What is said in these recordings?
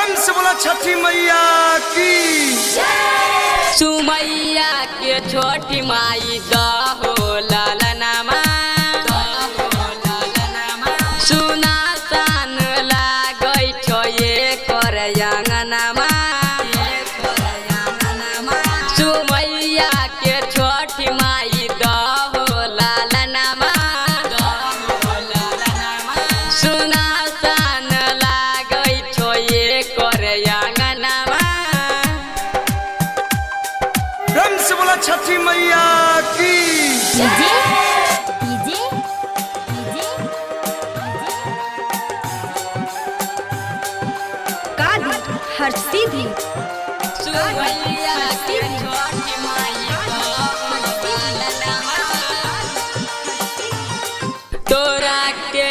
प्रेम से बोला छठी मैया की। सुमैया के छोटी माई दहो ललनमा सुना सान लागै छो ये कर अंगनमा। सुमैया के छोटी माई दहो ललनमा सुना सान लागै छो ये कर अंगनमा। प्रेम से बोला छठी मैया की। हर सीधी सुमैया के छोटी माई तोरा के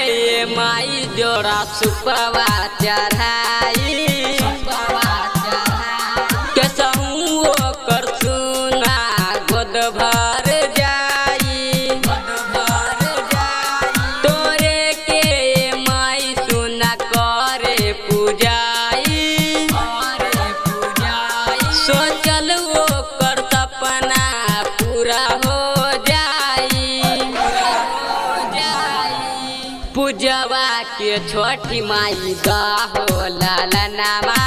माई जोड़ा सुपवा चढ़ाई केसहू ओकर सुना गोद भर जाई। तोरे के माई सुना करे पूजाई सोचल ओकर सपना पूरा हो जाई। पूजवा के छोटी माई दहो ललनमा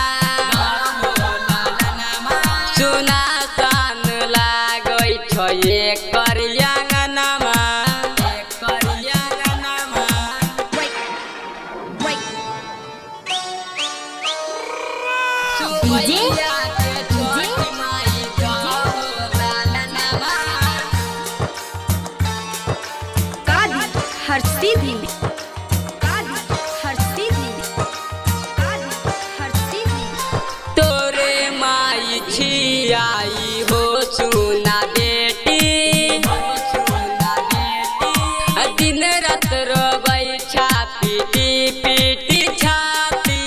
सुना सान लागै छो ये कर अंगनमा। सुमैया के छोटी माई दहो ललनमा हर सीधी हर सीधी हर सीधी तोरे माई छियाई हो सुना बेटी दिन रात रोबै छापी पीटी छाती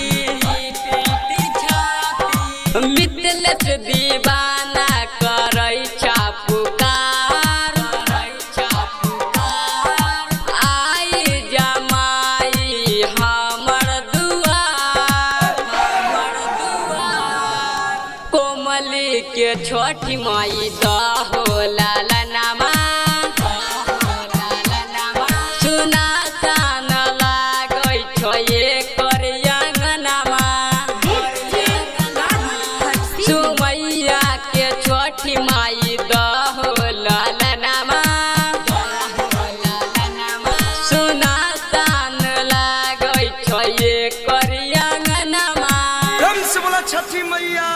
मितलस दीवाना करै छा पुकार आई जमाई हमर दुआर। कोमली के छोटी माई दहो ललनमा सुना सान लागै छो ये कर अंगनमा। सुमैया के छोटी माई दहो ललनमा सुना सान लागै छो ये कर अंगनमा। प्रेम से बोला छठी मैया